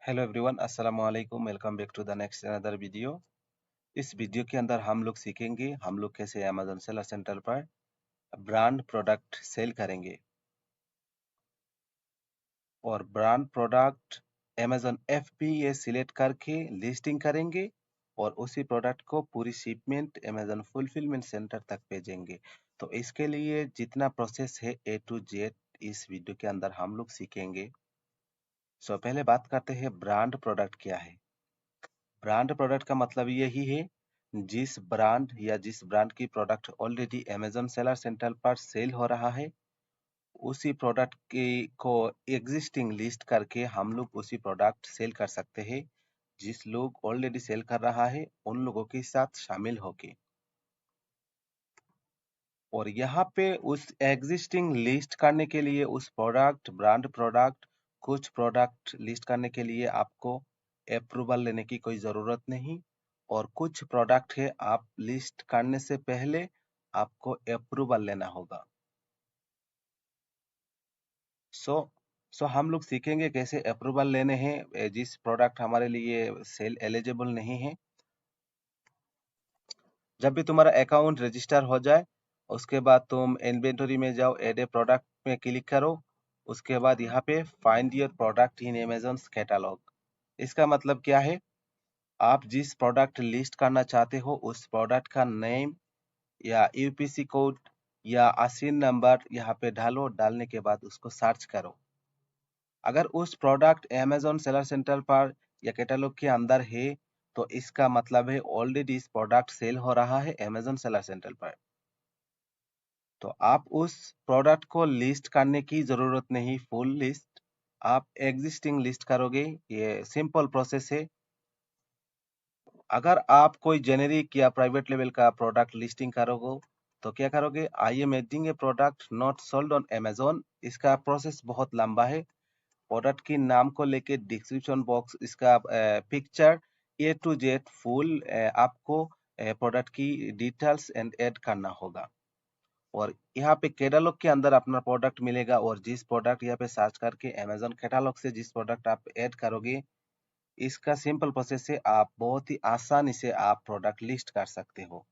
Hello everyone, अस्सलाम वालेकुम। Welcome back to the next another video. इस वीडियो के अंदर हम लोग सीखेंगे हम लोग कैसे अमेजोन सेलर सेंटर पर ब्रांड प्रोडक्ट सेल करेंगे और brand product Amazon FBA select करके लिस्टिंग करेंगे और उसी प्रोडक्ट को पूरी शिपमेंट अमेजोन फुलफिलमेंट सेंटर तक भेजेंगे। तो इसके लिए जितना प्रोसेस है A to Z इस वीडियो के अंदर हम लोग सीखेंगे। सो पहले बात करते हैं ब्रांड प्रोडक्ट क्या है। ब्रांड प्रोडक्ट का मतलब यही है जिस ब्रांड या जिस ब्रांड की product already Amazon seller center पर सेल हो रहा है उसी प्रोडक्ट की को एग्जिस्टिंग लिस्ट करके हम लोग उसी प्रोडक्ट सेल कर सकते हैं। जिस लोग ऑलरेडी सेल कर रहा है उन लोगों के साथ शामिल होके और यहाँ पे उस एग्जिस्टिंग लिस्ट करने के लिए उस प्रोडक्ट ब्रांड प्रोडक्ट कुछ प्रोडक्ट लिस्ट करने के लिए आपको अप्रूवल लेने की कोई ज़रूरत नहीं और कुछ प्रोडक्ट है आप लिस्ट करने से पहले आपको अप्रूवल लेना होगा। सो सो हम लोग सीखेंगे कैसे अप्रूवल लेने हैं जिस प्रोडक्ट हमारे लिए सेल एलिजिबल नहीं है। जब भी तुम्हारा अकाउंट रजिस्टर हो जाए उसके बाद तुम इन्वेंटरी में जाओ, एड ए प्रोडक्ट में क्लिक करो। उसके बाद यहाँ पे find your product in Amazon catalogue. इसका मतलब क्या है, आप जिस प्रोडक्ट लिस्ट करना चाहते हो उस प्रोडक्ट का नेम या यूपीसी कोड या आसीन नंबर यहाँ पे डालो। डालने के बाद उसको सर्च करो। अगर उस प्रोडक्ट अमेज़न सेलर सेंटर पर या कैटलॉग के अंदर है तो इसका मतलब है ऑलरेडी इस प्रोडक्ट सेल हो रहा है अमेज़न सेलर सेंटर पर। तो आप उस प्रोडक्ट को लिस्ट करने की जरूरत नहीं, फुल लिस्ट आप एग्जिस्टिंग लिस्ट करोगे। ये सिंपल प्रोसेस है। अगर आप कोई जेनेरिक या प्राइवेट लेवल का प्रोडक्ट लिस्टिंग करोगे तो क्या करोगे, I am adding A product not sold on Amazon. इसका प्रोसेस बहुत लंबा है। प्रोडक्ट के नाम को लेके डिस्क्रिप्शन बॉक्स इसका picture A to Z full आपको प्रोडक्ट की डिटेल्स एंड ऐड करना होगा और यहाँ पे कैटलॉग के अंदर अपना प्रोडक्ट मिलेगा और जिस प्रोडक्ट यहाँ पे सर्च करके अमेजोन कैटलॉग से जिस प्रोडक्ट आप ऐड करोगे इसका सिंपल प्रोसेस से आप बहुत ही आसानी से आप प्रोडक्ट लिस्ट कर सकते हो।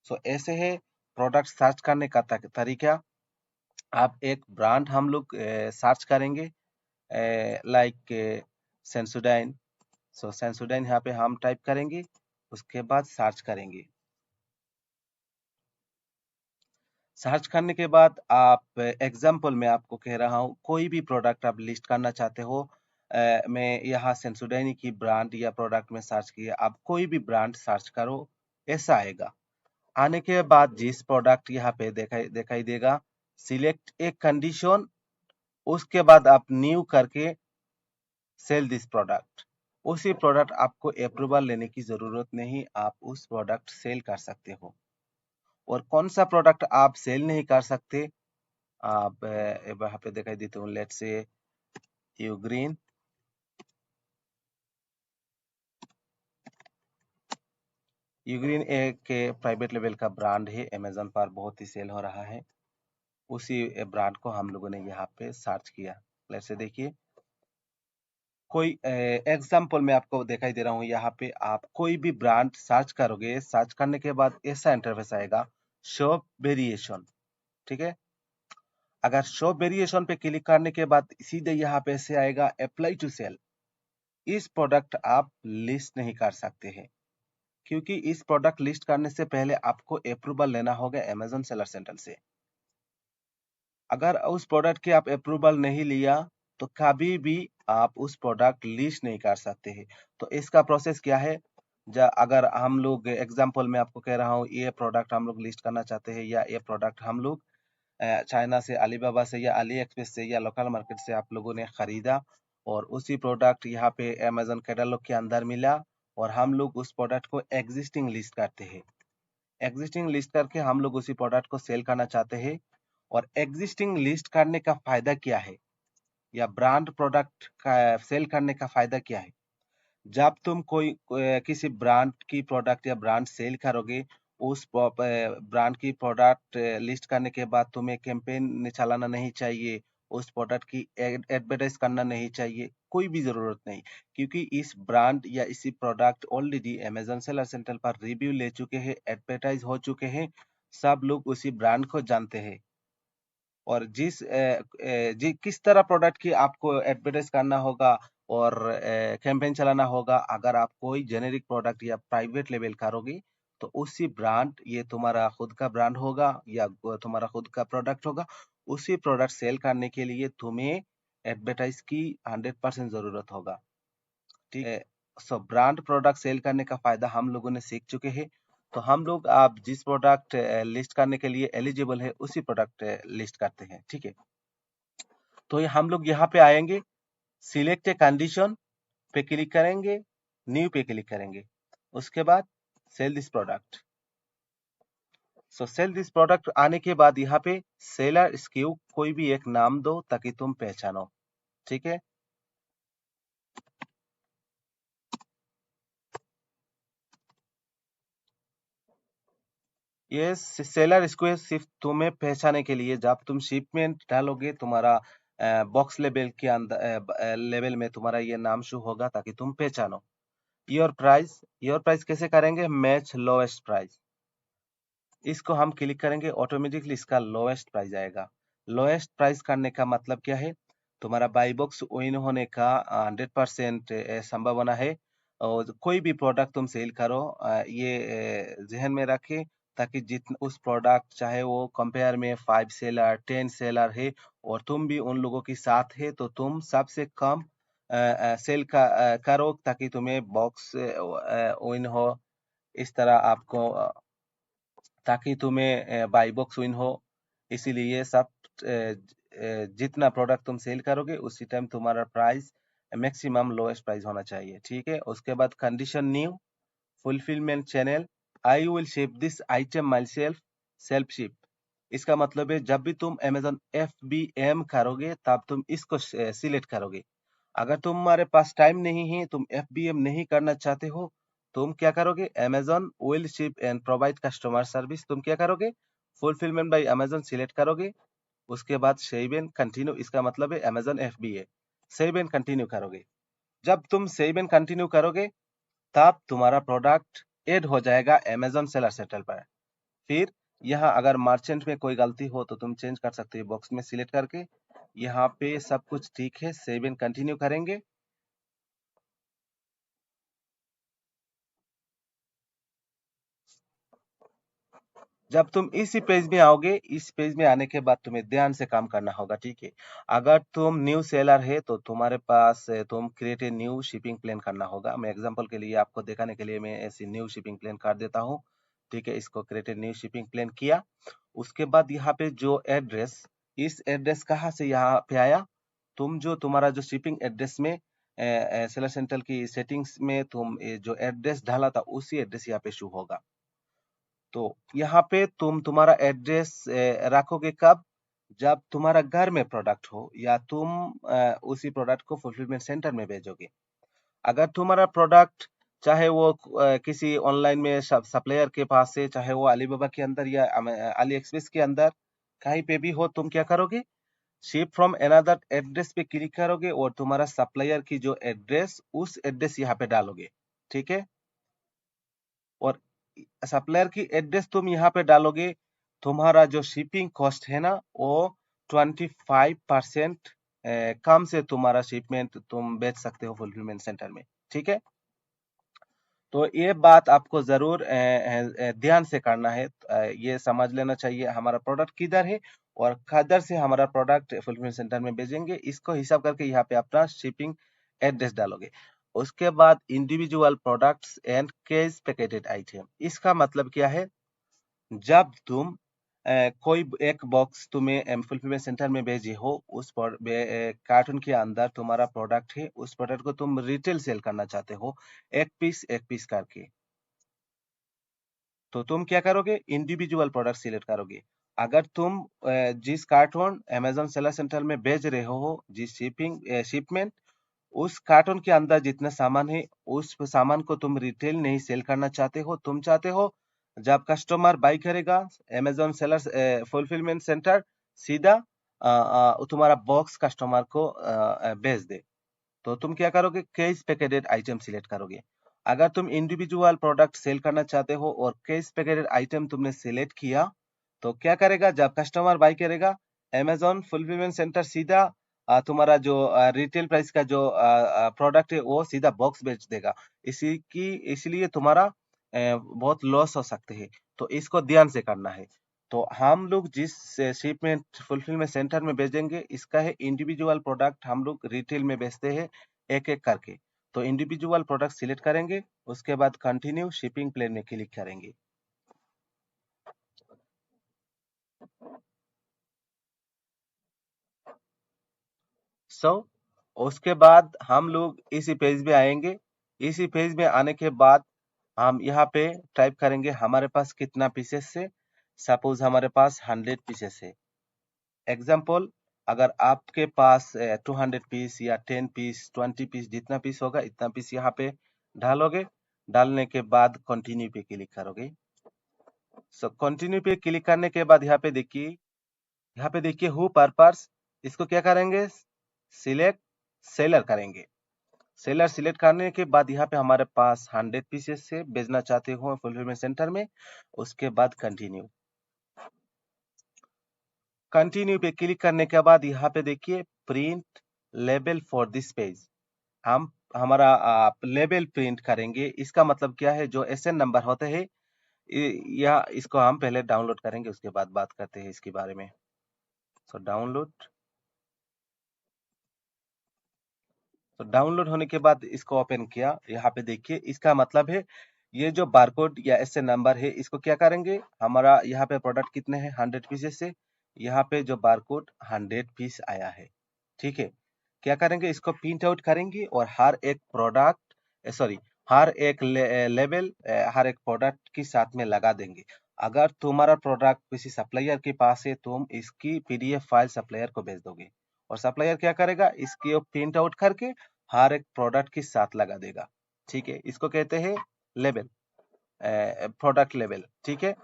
सो ऐसे है प्रोडक्ट सर्च करने का तरीका। आप एक ब्रांड हम लोग सर्च करेंगे लाइक सेंसोडाइन। सो सेंसोडाइन यहाँ पे हम टाइप करेंगे, उसके बाद सर्च करेंगे। सर्च करने के बाद आप एग्जाम्पल मैं आपको कह रहा हूँ कोई भी प्रोडक्ट आप लिस्ट करना चाहते हो। मैं यहाँ सेंसोडाइन की ब्रांड या प्रोडक्ट में सर्च किया, आप कोई भी ब्रांड सर्च करो ऐसा आएगा। आने के बाद जिस प्रोडक्ट यहाँ पे दिखाई दिखाई देगा सिलेक्ट एक कंडीशन, उसके बाद आप न्यू करके सेल दिस प्रोडक्ट। उसी प्रोडक्ट आपको अप्रूवल लेने की जरूरत नहीं, आप उस प्रोडक्ट सेल कर सकते हो। और कौन सा प्रोडक्ट आप सेल नहीं कर सकते, आप यहाँ पे दिखाई देते हूँ, लेट्स से यूग्रीन। यूग्रीन एक प्राइवेट लेवल का ब्रांड है, अमेजोन पर बहुत ही सेल हो रहा है। उसी ब्रांड को हम लोगों ने यहाँ पे सर्च किया। लेट्स से देखिए कोई एग्जाम्पल मैं आपको दिखाई दे रहा हूँ। यहाँ पे आप कोई भी ब्रांड सर्च करोगे, सर्च करने के बाद ऐसा इंटरफेस आएगा, शो वेरिएशन। ठीक है, अगर शो वेरिएशन पे क्लिक करने के बाद सीधे यहाँ पे से आएगा अप्लाई टू सेल। इस प्रोडक्ट आप लिस्ट नहीं कर सकते हैं क्योंकि इस प्रोडक्ट लिस्ट करने से पहले आपको अप्रूवल लेना होगा अमेजोन सेलर सेंटर से। अगर उस प्रोडक्ट के आप अप्रूवल नहीं लिया तो कभी भी आप उस प्रोडक्ट लिस्ट नहीं कर सकते हैं। तो इसका प्रोसेस क्या है, अगर हम लोग एग्जांपल में आपको कह रहा हूँ ये प्रोडक्ट हम लोग लिस्ट करना चाहते हैं या ये प्रोडक्ट हम लोग चाइना से, अलीबाबा से या अली एक्सप्रेस से या लोकल मार्केट से आप लोगों ने खरीदा और उसी प्रोडक्ट यहाँ पे अमेजोन कैटलॉग के अंदर मिला और हम लोग उस प्रोडक्ट को एग्जिस्टिंग लिस्ट करते हैं। एग्जिस्टिंग लिस्ट करके हम लोग उसी प्रोडक्ट को सेल करना चाहते हैं। और एग्जिस्टिंग लिस्ट करने का फायदा क्या है या ब्रांड प्रोडक्ट का सेल करने का फायदा क्या है, जब तुम किसी ब्रांड की प्रोडक्ट या ब्रांड सेल करोगे उस ब्रांड की प्रोडक्ट लिस्ट करने के बाद तुम्हें कैंपेन चलाना नहीं चाहिए। उस प्रोडक्ट की एडवर्टाइज करना नहीं चाहिए, कोई भी जरूरत नहीं, क्योंकि इस ब्रांड या इसी product already Amazon seller center पर रिव्यू ले चुके हैं, एडवर्टाइज हो चुके हैं, सब लोग उसी ब्रांड को जानते हैं। और किस तरह प्रोडक्ट की आपको एडवर्टाइज करना होगा और कैंपेन चलाना होगा, अगर आप कोई जेनेरिक प्रोडक्ट या प्राइवेट लेवल करोगे तो उसी ब्रांड, ये तुम्हारा खुद का ब्रांड होगा या तुम्हारा खुद का प्रोडक्ट होगा, उसी प्रोडक्ट सेल करने के लिए तुम्हें एडवर्टाइज की 100% जरूरत होगा। ठीक है। सो ब्रांड प्रोडक्ट सेल करने का फायदा हम लोगों ने सीख चुके हैं। तो हम लोग आप जिस प्रोडक्ट लिस्ट करने के लिए एलिजिबल है उसी प्रोडक्ट लिस्ट करते हैं। ठीक है। तो हम लोग यहाँ पे आएंगे, सिलेक्ट ए कंडीशन पे क्लिक करेंगे, न्यू पे क्लिक करेंगे, उसके बाद sell this product. So sell this product आने के बाद यहाँ पे सेलर SKU कोई भी एक नाम दो ताकि तुम पहचानो। ठीक है। ये सेलर SKU सिर्फ तुम्हें पहचाने के लिए, जब तुम शिपमेंट डालोगे तुम्हारा बॉक्स लेवल के अंदर लेवल में तुम्हारा ये नाम शो होगा ताकि तुम पहचानो। योर प्राइस कैसे करेंगे, मैच लोएस्ट प्राइस, इसको हम क्लिक करेंगे, ऑटोमेटिकली इसका लोएस्ट प्राइस आएगा। लोएस्ट प्राइस करने का मतलब क्या है, तुम्हारा बाई बॉक्स विन होने का 100% संभावना है। और कोई भी प्रोडक्ट तुम सेल करो, ये जहन में रखे, ताकि जितना उस प्रोडक्ट चाहे वो कंपेयर में 5 सेलर 10 सेलर है और तुम भी उन लोगों के साथ है, तो तुम सबसे कम सेल करो ताकि तुम्हें बॉक्स विन हो। इस तरह आपको ताकि तुम्हें बाई बॉक्स विन हो, इसीलिए सब जितना प्रोडक्ट तुम सेल करोगे उसी टाइम तुम्हारा प्राइस मैक्सिमम लोएस्ट प्राइस होना चाहिए। ठीक है। उसके बाद condition new, fulfilment channel, I will ship this item my self, self ship. इसका मतलब है जब भी तुम अमेजन FBM करोगे तब तुम इसको सिलेक्ट करोगे। अगर तुम्हारे पास टाइम नहीं है, तुम FBM नहीं करना चाहते हो, तुम क्या करोगे, Amazon will ship and provide customer service, तुम क्या करोगे, फुलफिलमेंट बाय अमेजन सिलेक्ट करोगे, उसके बाद सेव एंड कंटिन्यू, इसका मतलब है Amazon FBA, save and continue करोगे। जब तुम सेव एंड कंटिन्यू करोगे तब तुम्हारा प्रोडक्ट ऐड हो जाएगा अमेजन सेलर सेंटर पर। फिर यहाँ अगर मर्चेंट में कोई गलती हो तो तुम चेंज कर सकते हो बॉक्स में सिलेक्ट करके। यहाँ पे सब कुछ ठीक है, सेव एंड कंटिन्यू करेंगे। जब तुम इसी पेज में आओगे, इस पेज में आने के बाद तुम्हें ध्यान से काम करना होगा। ठीक है। अगर तुम न्यू सेलर है तो तुम्हारे पास तुम create a new shipping plan करना होगा। मैं एग्जांपल के लिए आपको दिखाने के लिए मैं ऐसी न्यू शिपिंग प्लान कर देता हूँ। ठीक है। इसको create a new shipping plan किया। उसके बाद यहाँ पे जो एड्रेस, इस एड्रेस कहाँ से यहाँ पे आया, तुम जो तुम्हारा जो शिपिंग एड्रेस में सेलर सेंटर की सेटिंग्स में तुम जो एड्रेस डाला था उसी एड्रेस यहाँ पे शो होगा। तो यहाँ पे तुम तुम्हारा एड्रेस रखोगे कब, जब तुम्हारा घर में प्रोडक्ट हो या तुम उसी प्रोडक्ट को फुलफिलमेंट सेंटर में भेजोगे। अगर तुम्हारा प्रोडक्ट चाहे वो किसी ऑनलाइन में सप्लायर के पास से, चाहे वो अलीबाबा के अंदर या अली एक्सप्रेस के अंदर कहीं पे भी हो, तुम क्या करोगे, शिप फ्रॉम अनदर एड्रेस पे क्लिक करोगे और तुम्हारा सप्लायर की जो एड्रेस, उस एड्रेस यहाँ पे डालोगे। ठीक है। और सप्लायर की एड्रेस तुम यहाँ पे डालोगे, तुम्हारा जो शिपिंग कॉस्ट है ना वो 25% कम से तुम्हारा शिपमेंट तुम बेच सकते हो फुलफिलमेंट सेंटर में। ठीक है। तो ये बात आपको जरूर ध्यान से करना है। ये समझ लेना चाहिए हमारा प्रोडक्ट किधर है और किधर से हमारा प्रोडक्ट फुलफिलमेंट सेंटर में भेजेंगे, इसको हिसाब करके यहाँ पे अपना शिपिंग एड्रेस डालोगे। उसके बाद individual products and case packeted item, इसका मतलब क्या है, जब तुम कोई एक बॉक्स तुम्हें फुलफिलमेंट सेंटर में भेजे हो, उस कार्टून के अंदर तुम्हारा प्रोडक्ट है, उस प्रोडक्ट को तुम रिटेल सेल करना चाहते हो एक पीस करके, तो तुम क्या करोगे, इंडिविजुअल प्रोडक्ट सिलेक्ट करोगे। अगर तुम जिस कार्टून अमेजन सेलर सेंटर में भेज रहे हो, जिस शिपमेंट, उस कार्टून के अंदर जितना सामान है उस सामान को तुम रिटेल नहीं सेल करना चाहते हो, तुम चाहते हो जब कस्टमर बाई करेगा अमेजन सेलर फुलफिलमेंट सेंटर, सीधा तुम्हारा बॉक्स कस्टमर को भेज दे, तो तुम क्या करोगे, केस पैकेटेड आइटम सिलेक्ट करोगे। अगर तुम इंडिविजुअल प्रोडक्ट सेल करना चाहते हो और केस पैकेटेड आइटम तुमने सिलेक्ट किया, तो क्या करेगा, जब कस्टमर बाई करेगा, अमेजोन फुलफिलमेंट सेंटर सीधा तुम्हारा जो रिटेल प्राइस का जो प्रोडक्ट है वो सीधा बॉक्स बेच देगा। इसलिए तुम्हारा बहुत लॉस हो सकते हैं, तो इसको ध्यान से करना है। तो हम लोग जिस शिपमेंट फुलफिलमेंट सेंटर में भेजेंगे, इसका है इंडिविजुअल प्रोडक्ट हम लोग रिटेल में बेचते हैं एक एक करके। तो इंडिविजुअल प्रोडक्ट सिलेक्ट करेंगे, उसके बाद कंटिन्यू शिपिंग प्लेन में क्लिक करेंगे। सो उसके बाद हम लोग इसी पेज में आएंगे। इसी पेज में आने के बाद हम यहाँ पे टाइप करेंगे हमारे पास कितना पीसेस है। सपोज हमारे पास 100 पीसेस है। एग्जाम्पल, अगर आपके पास 200 पीस या 10 पीस 20 पीस जितना पीस होगा इतना पीस यहाँ पे डालोगे। डालने के बाद कंटिन्यू पे क्लिक करोगे। सो कंटिन्यू पे क्लिक करने के बाद यहाँ पे देखिए हु पर्पस, इसको क्या करेंगे, सिलेक्ट सेलर करेंगे। सेलर सिलेक्ट करने के बाद यहाँ पे हमारे पास 100 पीसेस से भेजना चाहते हो फुलफिलमेंट सेंटर में। उसके बाद कंटिन्यू। कंटिन्यू पे क्लिक करने के बाद यहाँ पे देखिए print label for this page. हम हमारा लेबल प्रिंट करेंगे। इसका मतलब क्या है, जो एसएन नंबर होते हैं या इसको हम पहले डाउनलोड करेंगे, उसके बाद बात करते हैं इसके बारे में। So download. तो डाउनलोड होने के बाद इसको ओपन किया। यहाँ पे देखिए इसका मतलब है ये जो बारकोड या एसए नंबर है इसको क्या करेंगे, हमारा यहाँ पे प्रोडक्ट कितने हैं 100 पीसेस से, यहाँ पे जो बारकोड 100 पीस आया है। ठीक है, क्या करेंगे, इसको प्रिंट आउट करेंगे और हर एक प्रोडक्ट सॉरी हर एक लेवल हर एक प्रोडक्ट के साथ में लगा देंगे। अगर तुम्हारा प्रोडक्ट किसी सप्लायर के पास है, तुम इसकी पीडीएफ फाइल सप्लायर को भेज दोगे और सप्लायर क्या करेगा, इसकी प्रिंट आउट करके हर एक प्रोडक्ट के साथ लगा देगा। ठीक है, इसको कहते हैं लेबल, प्रोडक्ट लेबल। ठीक है,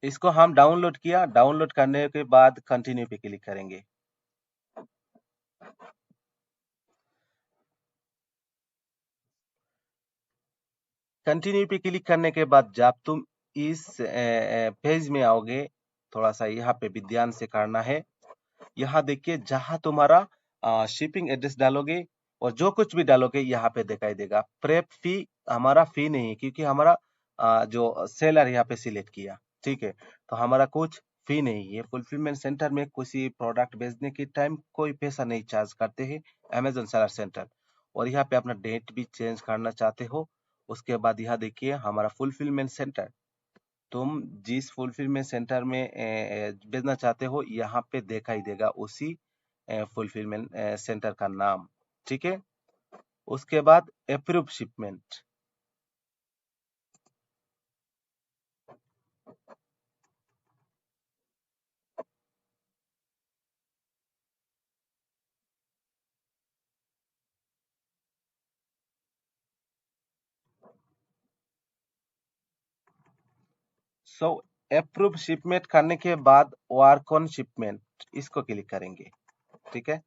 इसको हम डाउनलोड किया। डाउनलोड करने के बाद कंटिन्यू पे क्लिक करेंगे। कंटिन्यू पे क्लिक करने के बाद जब तुम इस पेज में आओगे, थोड़ा सा यहाँ पे भी ध्यान से करना है। यहाँ देखिए जहां तुम्हारा शिपिंग एड्रेस डालोगे और जो कुछ भी डालोगे यहाँ पे दिखाई देगा। प्रेप फी हमारा फी नहीं है, क्योंकि हमारा जो सेलर यहाँ पे सिलेक्ट किया। ठीक है, तो हमारा कुछ फी नहीं है। फुलफिलमेंट सेंटर में किसी प्रोडक्ट बेचने के टाइम कोई पैसा नहीं चार्ज करते हैं अमेजोन सेलर सेंटर। और यहाँ पे अपना डेट भी चेंज करना चाहते हो, उसके बाद यहाँ देखिए हमारा फुलफिलमेंट सेंटर, तुम जिस फुलफिलमेंट सेंटर में भेजना चाहते हो यहाँ पे दिखाई देगा उसी फुलफिलमेंट सेंटर का नाम। ठीक है, उसके बाद अप्रूव शिपमेंट। सो अप्रूव शिपमेंट करने के बाद वर्क ऑन शिपमेंट इसको क्लिक करेंगे। ठीक है,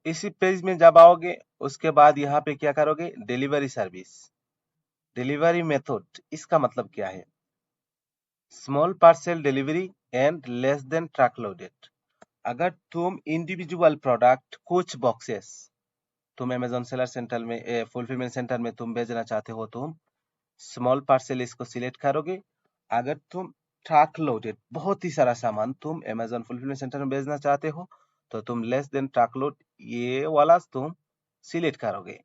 इसी पेज में जब आओगे उसके बाद यहाँ पे क्या करोगे, डिलीवरी सर्विस, डिलीवरी मेथड। इसका मतलब क्या है, small parcel delivery and less than truck loaded. अगर तुम इंडिविजुअल प्रोडक्ट कुछ बॉक्सेस तुम अमेजोन सेलर सेंटर में फुलफिलमेंट सेंटर में तुम भेजना चाहते हो, तुम स्मॉल पार्सल इसको सिलेक्ट करोगे। अगर तुम ट्रक लोडेड बहुत ही सारा सामान तुम अमेजोन फुलफिलमेंट सेंटर में भेजना चाहते हो, तो तुम लेस देन ट्रक लोड ये वाला तुम सिलेक्ट करोगे।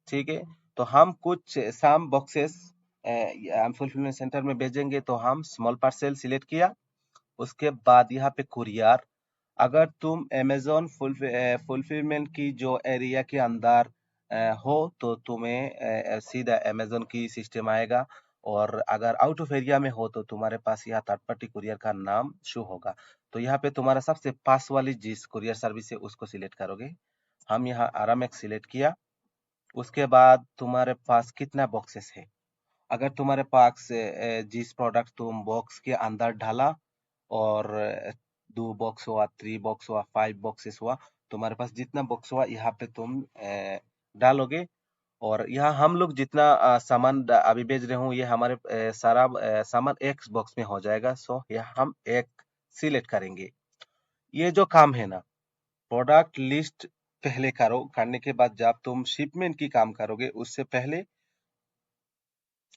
ठीक है, तो हम कुछ साम बॉक्सेस हम फुलफिलमेंट सेंटर में भेजेंगे, तो हम स्मॉल पार्सल सिलेक्ट किया। उसके बाद यहाँ पे कुरियर, अगर तुम अमेजोन फुलफिलमेंट की जो एरिया के अंदर हो, तो तुम्हें सीधा अमेजोन की सिस्टम आएगा। और अगर आउट ऑफ एरिया में हो तो तुम्हारे पास यहाँ थर्ड पार्टी कुरियर का नाम शो होगा। तो यहाँ पे तुम्हारा सबसे पास वाली जिस कुरियर सर्विस है उसको सिलेक्ट करोगे। हम यहाँ आरामेक्स सिलेक्ट किया। उसके बाद तुम्हारे पास कितना बॉक्सेस है, अगर तुम्हारे पास जिस प्रोडक्ट तुम बॉक्स के अंदर डाला और 2 बॉक्स हुआ, 3 बॉक्स हुआ, 5 बॉक्सेस हुआ, तुम्हारे पास जितना बॉक्स हुआ यहाँ पे तुम डालोगे। और यहाँ हम लोग जितना सामान अभी भेज रहे हूँ ये हमारे सारा सामान एक बॉक्स में हो जाएगा। सो यहाँ हम एक सिलेक्ट करेंगे। ये जो काम है ना, प्रोडक्ट लिस्ट पहले करो, करने के बाद जब तुम शिपमेंट की काम करोगे उससे पहले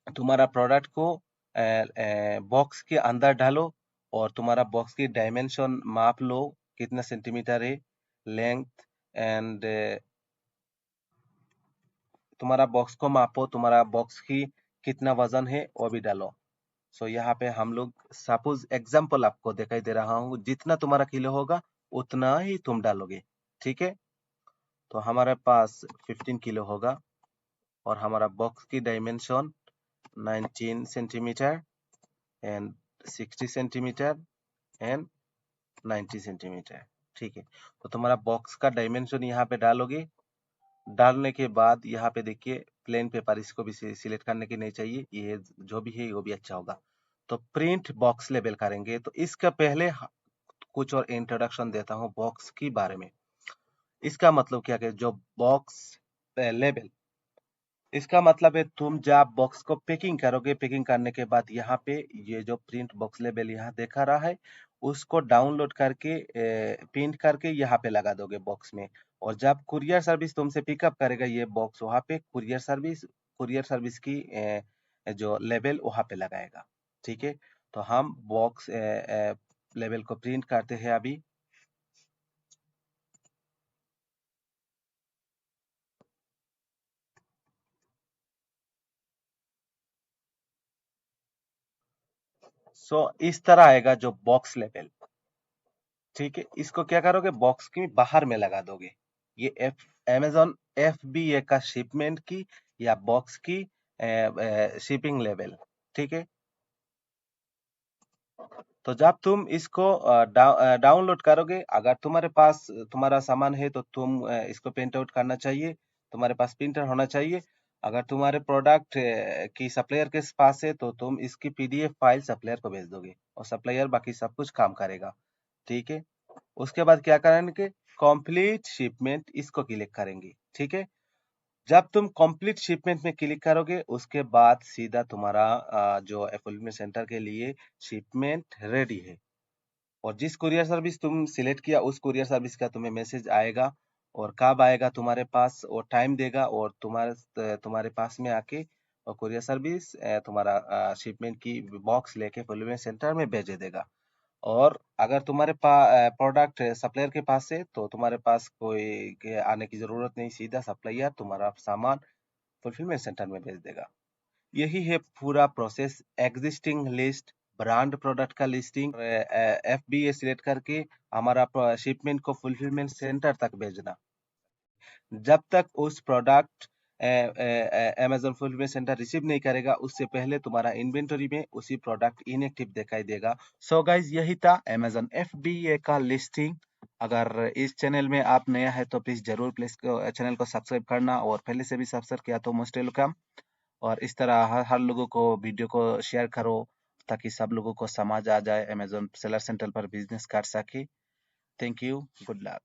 तुम्हारा प्रोडक्ट को बॉक्स के अंदर डालो और तुम्हारा बॉक्स की डायमेंशन माप लो, कितना सेंटीमीटर है लेंथ, एंड तुम्हारा बॉक्स को मापो, तुम्हारा बॉक्स की कितना वजन है वो भी डालो। सो यहाँ पे हम लोग सपोज एग्जांपल आपको दिखाई दे रहा हूँ, जितना तुम्हारा किलो होगा उतना ही तुम डालोगे, ठीक है। तो हमारे पास 15 किलो होगा और हमारा बॉक्स की dimension 19 centimetre and 60 centimetre and 90 centimetre, ठीक है। तो तुम्हारा बॉक्स का डायमेंशन यहाँ पे डालोगे। डालने के बाद यहाँ पे देखिए प्लेन पेपर, इसको भी सिलेक्ट करने की नहीं चाहिए, ये जो भी है वो भी अच्छा होगा। तो प्रिंट बॉक्स लेबल करेंगे। तो इसका पहले कुछ और इंट्रोडक्शन देता हूँ बॉक्स के बारे में। इसका मतलब क्या है, जो बॉक्स लेबल, इसका मतलब है तुम जब बॉक्स को पैकिंग करोगे, पैकिंग करने के बाद यहाँ पे ये जो प्रिंट बॉक्स लेबल यहाँ देखा रहा है उसको डाउनलोड करके प्रिंट करके यहाँ पे लगा दोगे बॉक्स में। और जब कुरियर सर्विस तुमसे पिकअप करेगा ये बॉक्स, वहाँ पे कुरियर सर्विस की जो लेबल वहाँ पे लगाएगा, ठीक है। तो हम बॉक्स लेबल को प्रिंट करते हैं अभी। सो इस तरह आएगा जो बॉक्स लेबल, ठीक है। इसको क्या करोगे, बॉक्स की बाहर में लगा दोगे। ये Amazon FBA का शिपमेंट की या बॉक्स की शिपिंग लेवल, ठीक है। तो जब तुम इसको डाउनलोड करोगे, अगर तुम्हारे पास तुम्हारा सामान है तो तुम इसको प्रिंट आउट करना चाहिए, तुम्हारे पास प्रिंटर होना चाहिए। अगर तुम्हारे प्रोडक्ट की सप्लायर के पास है तो तुम इसकी PDF फाइल सप्लायर को भेज दोगे और सप्लायर बाकी सब कुछ काम करेगा, ठीक है। उसके बाद क्या करेंगे, कंप्लीट शिपमेंट, इसको क्लिक करेंगे, ठीक है। जब तुम कंप्लीट शिपमेंट में क्लिक करोगे उसके बाद सीधा तुम्हारा जो फुलफिलमेंट सेंटर के लिए शिपमेंट रेडी है। और जिस कुरियर सर्विस तुम सिलेक्ट किया उस कुरियर सर्विस का तुम्हें मैसेज आएगा, और कब आएगा तुम्हारे पास वो टाइम देगा, और तुम्हारे पास में आके और कुरियर सर्विस तुम्हारा शिपमेंट की बॉक्स लेके फुलफिलमेंट सेंटर में भेज देगा। और अगर तुम्हारे पास प्रोडक्ट सप्लायर के पास है तो तुम्हारे पास कोई के आने की जरूरत नहीं, सीधा सप्लायर तुम्हारा सामान फुलफिलमेंट सेंटर में भेज देगा। यही है पूरा process. Existing list, brand product का लिस्टिंग, FBA सिलेक्ट करके हमारा शिपमेंट को फुलफिलमेंट सेंटर तक भेजना। जब तक उस product Amazon fulfilment centre receive नहीं करेगा उससे पहले तुम्हारा इन्वेंटरी में उसी प्रोडक्ट इनएक्टिव दिखाई देगा। सो गाइज यही था अमेजोन FBA का लिस्टिंग। अगर इस चैनल में आप नया है तो प्लीज जरूर प्लीज चैनल को सब्सक्राइब करना, और पहले से भी सब्सक्राइब किया तो मोस्ट वेलकम। और इस तरह हर लोगों को वीडियो को शेयर करो ताकि सब लोगों को समझ आ जाए अमेजोन सेलर सेंटर पर बिजनेस कर सके। Thank you, good luck.